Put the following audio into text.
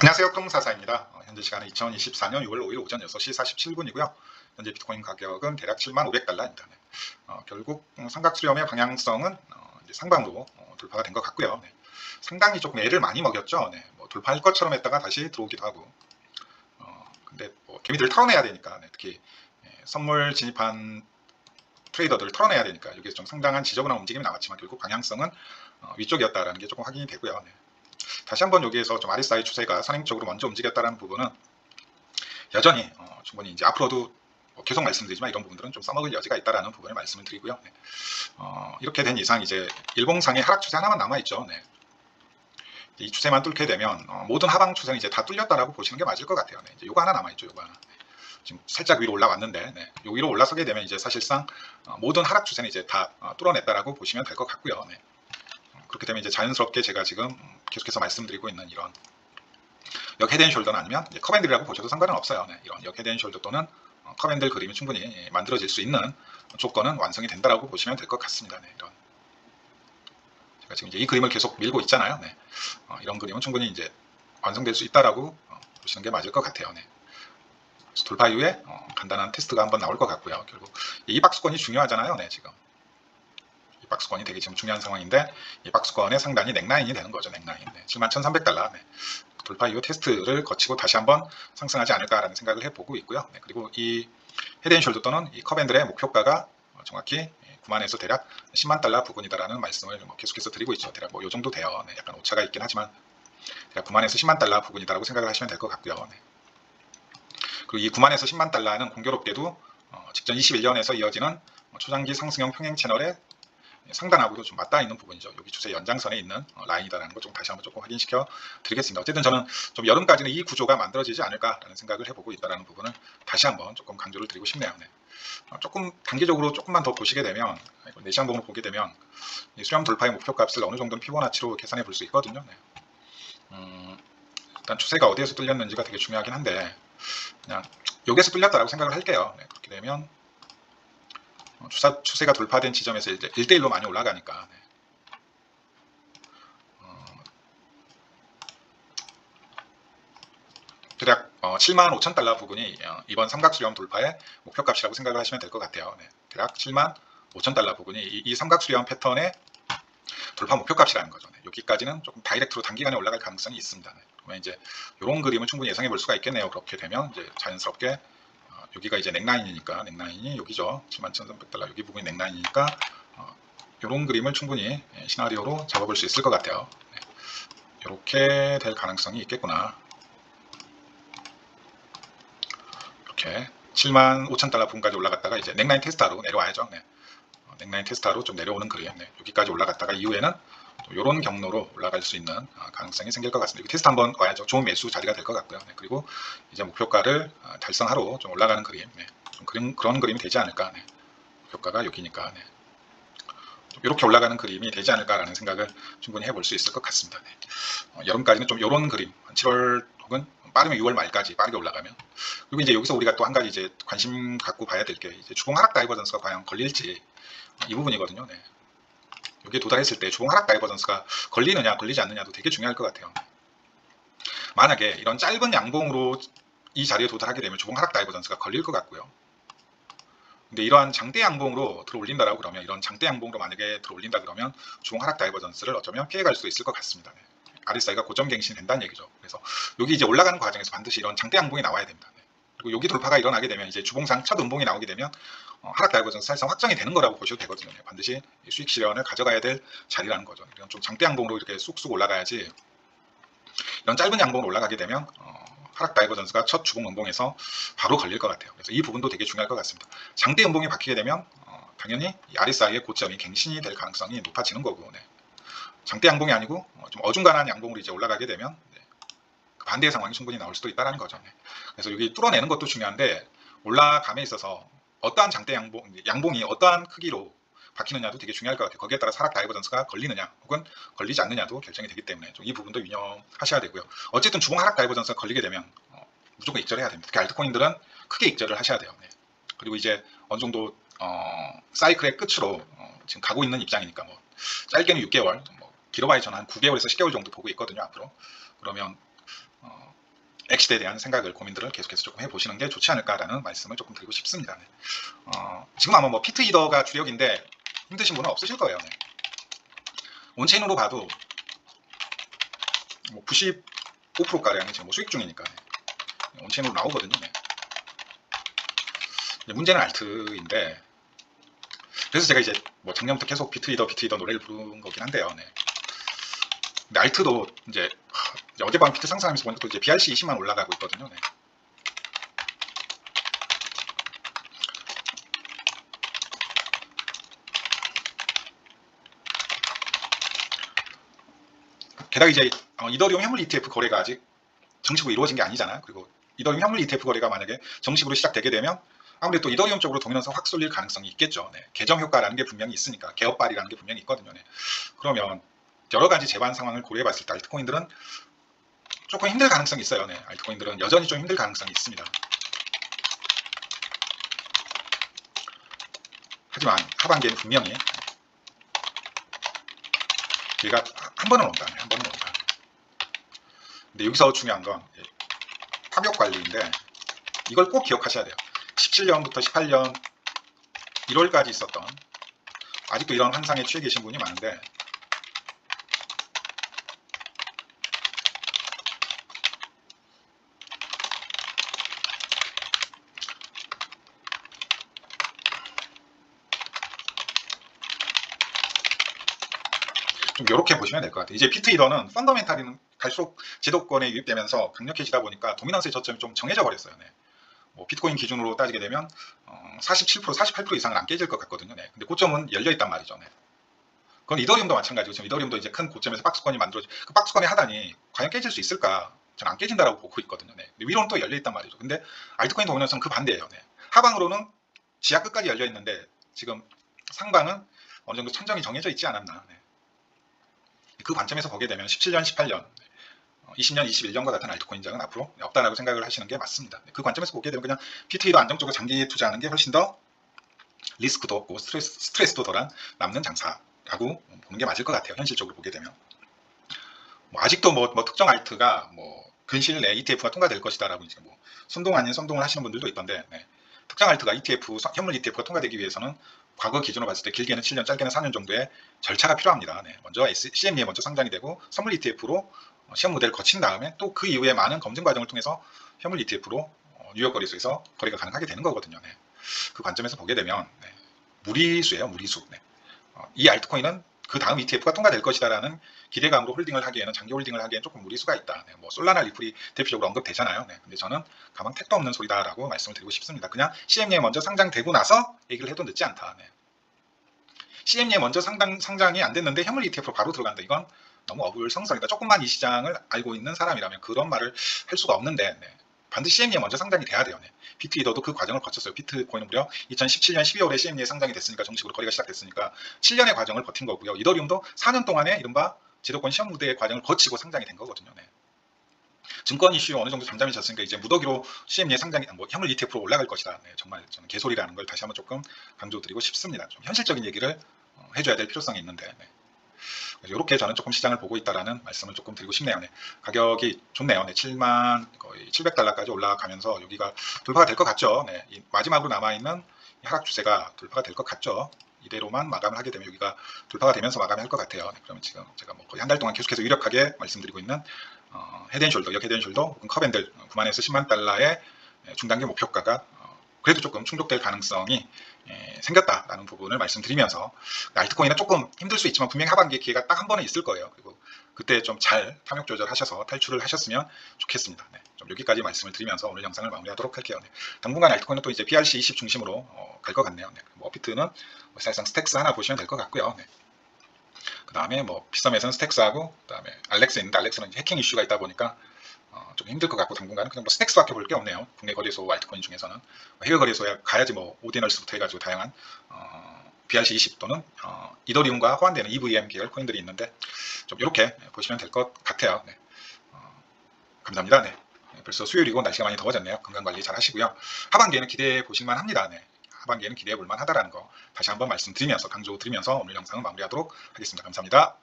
안녕하세요. 똥사사입니다. 현재 시간은 2024년 6월 5일 오전 6시 47분이고요. 현재 비트코인 가격은 대략 75,500달러입니다. 결국 삼각 수렴의 방향성은 이제 상방으로 돌파가 된 것 같고요. 상당히 조금 애를 많이 먹였죠. 뭐 돌파할 것처럼 했다가 다시 들어오기도 하고. 근데 뭐 개미들을 털어내야 되니까, 특히 선물 진입한 트레이더들을 털어내야 되니까 여기서 좀 상당한 지저분한 움직임이 나왔지만 결국 방향성은 위쪽이었다라는 게 조금 확인이 되고요. 다시 한번 여기에서 좀 RSI 추세가 선행적으로 먼저 움직였다는 부분은 여전히 충분히 이제 앞으로도 계속 말씀드리지만 이런 부분들은 좀 써먹을 여지가 있다라는 부분을 말씀을 드리고요. 이렇게 된 이상 이제 일봉상의 하락 추세 하나만 남아 있죠. 이 추세만 뚫게 되면 모든 하방 추세는 이제 다 뚫렸다라고 보시는 게 맞을 것 같아요. 이제 요거 하나 남아 있죠. 요거 하나. 지금 살짝 위로 올라왔는데 요 위로 올라서게 되면 이제 사실상 모든 하락 추세는 이제 다 뚫어냈다라고 보시면 될 것 같고요. 그렇게 되면 이제 자연스럽게 제가 지금 계속해서 말씀드리고 있는 이런 역 헤드앤숄더는 아니면 컵앤들이라고 보셔도 상관은 없어요. 이런 역 헤드앤숄더 또는 컵앤들 그림이 충분히 만들어질 수 있는 조건은 완성이 된다라고 보시면 될 것 같습니다. 이런 제가 지금 이제 이 그림을 계속 밀고 있잖아요. 이런 그림은 충분히 이제 완성될 수 있다라고 보시는 게 맞을 것 같아요. 돌파 이후에 간단한 테스트가 한번 나올 것 같고요. 결국 이 박스권이 중요하잖아요. 지금 이 박스권이 되게 지금 중요한 상황인데 이 박스권의 상단이 넥라인이 되는 거죠. 넥라인 71,300달러 돌파 이후 테스트를 거치고 다시 한번 상승하지 않을까라는 생각을 해보고 있고요. 그리고 이 헤드앤숄더 또는 이 컵앤들의 목표가가 정확히 9만에서 대략 10만 달러 부근이다라는 말씀을 계속해서 드리고 있죠. 대략 뭐 이 정도 돼요. 약간 오차가 있긴 하지만 대략 9만에서 10만 달러 부근이다라고 생각을 하시면 될 것 같고요. 그리고 이 9만에서 10만 달러는 공교롭게도 직전 21년에서 이어지는 초장기 상승형 평행 채널의 상단하고도 좀 맞닿아 있는 부분이죠. 여기 추세 연장선에 있는 라인이다라는 거 좀 다시 한번 조금 확인시켜 드리겠습니다. 어쨌든 저는 좀 여름까지는 이 구조가 만들어지지 않을까라는 생각을 해보고 있다는 부분을 다시 한번 조금 강조를 드리고 싶네요. 조금 단기적으로 조금만 더 보시게 되면 내시장봉으로 보게 되면 이 수렴 돌파의 목표값을 어느 정도는 피보나치로 계산해 볼 수 있거든요. 일단 추세가 어디에서 뚫렸는지가 되게 중요하긴 한데 그냥 여기에서 뚫렸다라고 생각을 할게요. 그렇게 되면 추세가 돌파된 지점에서 1대1로 많이 올라가니까 대략 75,000달러 부근이 이번 삼각수렴 돌파의 목표값이라고 생각을 하시면 될 것 같아요. 대략 75,000달러 부근이 이 삼각수렴 패턴의 돌파 목표값이라는 거죠. 여기까지는 조금 다이렉트로 단기간에 올라갈 가능성이 있습니다. 그러면 이제 이런 그림을 충분히 예상해 볼 수가 있겠네요. 그렇게 되면 이제 자연스럽게 여기가 이제 넥라인이니까 넥라인이 여기죠. 71,300달러 여기 부분이 넥라인이니까 이런 그림을 충분히 시나리오로 잡아볼 수 있을 것 같아요. 이렇게 될 가능성이 있겠구나. 이렇게 75,000달러 부분까지 올라갔다가 이제 넥라인 테스트하러 내려와야죠. 넥라인 테스트하러 좀 내려오는 그림. 여기까지 올라갔다가 이후에는 이런 경로로 올라갈 수 있는 가능성이 생길 것 같습니다. 테스트 한번 와야죠. 좋은 매수 자리가 될 것 같고요. 그리고 이제 목표가를 달성하러 좀 올라가는 그림, 좀 그런 그림이 되지 않을까. 목표가가 여기니까 좀 이렇게 올라가는 그림이 되지 않을까라는 생각을 충분히 해볼 수 있을 것 같습니다. 여름까지는 좀 이런 그림, 7월 혹은 빠르면 6월 말까지 빠르게 올라가면. 그리고 이제 여기서 우리가 또 한 가지 이제 관심 갖고 봐야 될 게 이제 주봉 하락 다이버전스가 과연 걸릴지 이 부분이거든요. 여기에 도달했을 때 주봉 하락 다이버전스가 걸리느냐 걸리지 않느냐도 되게 중요할 것 같아요. 만약에 이런 짧은 양봉으로 이 자리에 도달하게 되면 주봉 하락 다이버전스가 걸릴 것 같고요. 근데 이러한 장대 양봉으로 들어올린다라고 그러면 이런 장대 양봉으로 만약에 들어올린다 그러면 주봉 하락 다이버전스를 어쩌면 피해갈 수도 있을 것 같습니다. RSI가 고점 갱신이 된다는 얘기죠. 그래서 여기 이제 올라가는 과정에서 반드시 이런 장대 양봉이 나와야 됩니다. 그리고 여기 돌파가 일어나게 되면 이제 주봉상 첫 음봉이 나오게 되면 하락 다이버전스 사실상 확정이 되는 거라고 보셔도 되거든요. 반드시 수익 실현을 가져가야 될 자리라는 거죠. 이런 좀 장대 양봉으로 이렇게 쑥쑥 올라가야지 이런 짧은 양봉으로 올라가게 되면 하락 다이버전스가 첫 주봉 음봉에서 바로 걸릴 것 같아요. 그래서 이 부분도 되게 중요할 것 같습니다. 장대 음봉이 바뀌게 되면 당연히 RSI의 고점이 갱신이 될 가능성이 높아지는 거고 장대 양봉이 아니고 좀 어중간한 양봉으로 이제 올라가게 되면 반대의 상황이 충분히 나올 수도 있다는 거죠. 그래서 여기 뚫어내는 것도 중요한데 올라감에 있어서 어떠한 장대 양봉이 어떠한 크기로 바뀌느냐도 되게 중요할 것 같아요. 거기에 따라 하락 다이버전스가 걸리느냐 혹은 걸리지 않느냐도 결정이 되기 때문에 좀 이 부분도 유념하셔야 되고요. 어쨌든 주봉 하락 다이버전스가 걸리게 되면 무조건 익절해야 됩니다. 특히 알트코인들은 크게 익절을 하셔야 돼요. 그리고 이제 어느 정도 사이클의 끝으로 지금 가고 있는 입장이니까 뭐 짧게는 6개월, 뭐 길어봐야 저는 한 9개월에서 10개월 정도 보고 있거든요. 앞으로 그러면 엑시드에 대한 생각을 고민들을 계속해서 조금 해보시는 게 좋지 않을까라는 말씀을 조금 드리고 싶습니다. 네. 지금 아마 뭐 피트 이더가 주력인데 힘드신 분은 없으실 거예요. 네. 온체인으로 봐도 뭐 95%가량이 지금 뭐 수익 중이니까 네. 온체인으로 나오거든요. 네. 문제는 알트인데, 그래서 제가 이제 뭐 작년부터 계속 비트 이더 노래를 부른 거긴 한데요. 네. 근데 알트도 이제 어젯밤 비트 상승하면서 보니까 또 이제 BRC 20만 올라가고 있거든요. 네. 게다가 이제 이더리움 현물 ETF 거래가 아직 정식으로 이루어진 게 아니잖아. 그리고 이더리움 현물 ETF 거래가 만약에 정식으로 시작되게 되면 아무래도 또 이더리움 쪽으로 도미넌스 확 쏠릴 가능성이 있겠죠. 네. 계정 효과라는 게 분명히 있으니까, 개업발이라는 게 분명히 있거든요. 네. 그러면 여러 가지 재반 상황을 고려해 봤을 때 알트코인들은 조금 힘들 가능성이 있어요. 네. 알트코인들은 여전히 좀 힘들 가능성이 있습니다. 하지만 하반기에는 분명히 얘가 한 번은 온다. 한 번은 온다. 근데 여기서 중요한 건 타격 관리인데, 이걸 꼭 기억하셔야 돼요. 17년부터 18년 1월까지 있었던, 아직도 이런 환상에 취해 계신 분이 많은데, 좀 이렇게 보시면 될 것 같아요. 이제 피트 이더는 펀더멘탈은 갈수록 제도권에 유입되면서 강력해지다 보니까 도미넌스의 저점이 좀 정해져 버렸어요. 네. 뭐 비트코인 기준으로 따지게 되면 47%, 48% 이상은 안 깨질 것 같거든요. 네. 근데 고점은 열려 있단 말이죠. 네. 그건 이더리움도 마찬가지고, 지금 이더리움도 이제 큰 고점에서 박스권이 만들어져, 그 박스권의 하단이 과연 깨질 수 있을까? 저는 안 깨진다라고 보고 있거든요. 네. 근데 위로는 또 열려 있단 말이죠. 근데 알트코인 도미넌스는 그 반대예요. 네. 하방으로는 지하 끝까지 열려 있는데 지금 상방은 어느 정도 천정이 정해져 있지 않았나. 네. 그 관점에서 보게 되면 17년, 18년, 20년, 21년과 같은 알트코인장은 앞으로 없다라고 생각을 하시는 게 맞습니다. 그 관점에서 보게 되면 그냥 피트이더 안정적으로 장기 투자하는 게 훨씬 더 리스크도 없고 스트레스도 덜한 남는 장사라고 보는 게 맞을 것 같아요. 현실적으로 보게 되면. 뭐 아직도 뭐 특정 알트가 뭐 근시일 내에 ETF가 통과될 것이다라고 이제 뭐 선동 아닌 선동을 하시는 분들도 있던데, 네. 특정 알트가 ETF, 현물 ETF가 통과되기 위해서는 과거 기준으로 봤을 때 길게는 7년, 짧게는 4년 정도의 절차가 필요합니다. 네. 먼저 CME에 먼저 상장이 되고 선물 ETF로 시험 모델을 거친 다음에 또 그 이후에 많은 검증 과정을 통해서 현물 ETF로 뉴욕 거래소에서 거래가 가능하게 되는 거거든요. 네. 그 관점에서 보게 되면 네. 무리수예요, 무리수. 네. 이 알트코인은 그 다음 ETF가 통과될 것이다라는 기대감으로 홀딩을 하기에는, 장기 홀딩을 하기에는 조금 무리수가 있다. 네. 뭐 솔라나 리플이 대표적으로 언급되잖아요. 네. 근데 저는 가망 택도 없는 소리다라고 말씀을 드리고 싶습니다. 그냥 CME에 먼저 상장되고 나서 얘기를 해도 늦지 않다. 네. CME에 먼저 상장이 안 됐는데 현물 ETF로 바로 들어간다. 이건 너무 어불성설이다. 조금만 이 시장을 알고 있는 사람이라면 그런 말을 할 수가 없는데, 네. 반드시 CME에 먼저 상장이 돼야 돼요. 네. 비트이더도 그 과정을 거쳤어요. 비트코인은 무려 2017년 12월에 CME에 상장이 됐으니까, 정식으로 거래가 시작됐으니까 7년의 과정을 버틴 거고요. 이더리움도 4년 동안의 이른바 제도권 시험 무대의 과정을 거치고 상장이 된 거거든요. 네. 증권 이슈 어느 정도 잠잠해졌으니까 이제 무더기로 CME에 상장이, 뭐 현물 ETF로 올라갈 것이다. 네, 정말 저는 개소리라는 걸 다시 한번 조금 강조드리고 싶습니다. 좀 현실적인 얘기를 해줘야 될 필요성이 있는데, 네. 이렇게 저는 조금 시장을 보고 있다라는 말씀을 조금 드리고 싶네요. 네. 가격이 좋네요. 네. 7만 거의 700달러까지 올라가면서 여기가 돌파가 될 것 같죠. 네. 이 마지막으로 남아있는 하락 추세가 돌파가 될 것 같죠. 이대로만 마감을 하게 되면 여기가 돌파가 되면서 마감을 할 것 같아요. 네. 그러면 지금 제가 뭐 거의 한 달 동안 계속해서 유력하게 말씀드리고 있는 헤드앤숄더, 역 헤드앤숄더 혹은 컵앤들 9만에서 10만 달러의 중단기 목표가가 그래도 조금 충족될 가능성이 생겼다라는 부분을 말씀드리면서, 알트코인은 조금 힘들 수 있지만 분명히 하반기에 기회가 딱 한 번은 있을 거예요. 그리고 그때 좀 잘 탐욕 조절하셔서 탈출을 하셨으면 좋겠습니다. 네, 좀 여기까지 말씀을 드리면서 오늘 영상을 마무리하도록 할게요. 네, 당분간 알트코인은 또 이제 BRC 20 중심으로 갈 것 같네요. 네, 뭐 비트는 뭐 사실상 스택스 하나 보시면 될 것 같고요. 네. 그 다음에 뭐 비썸에서는 스택스하고, 그 다음에 알렉스 있는데 알렉스는 해킹 이슈가 있다 보니까 좀 힘들 것 같고, 당분간은 그냥 뭐 스택스밖에 볼 게 없네요. 국내 거래소 알트코인 중에서는 해외 거래소에 가야지 뭐 오디널스부터 해가지고 다양한 BRC20 또는 이더리움과 호환되는 EVM 계열 코인들이 있는데, 좀 이렇게 보시면 될 것 같아요. 네. 감사합니다. 네. 벌써 수요일이고 날씨가 많이 더워졌네요. 건강관리 잘 하시고요. 하반기에는 기대해 보실만 합니다. 네. 하반기에는 기대해 볼만 하다라는 거 다시 한번 말씀드리면서, 강조드리면서 오늘 영상은 마무리하도록 하겠습니다. 감사합니다.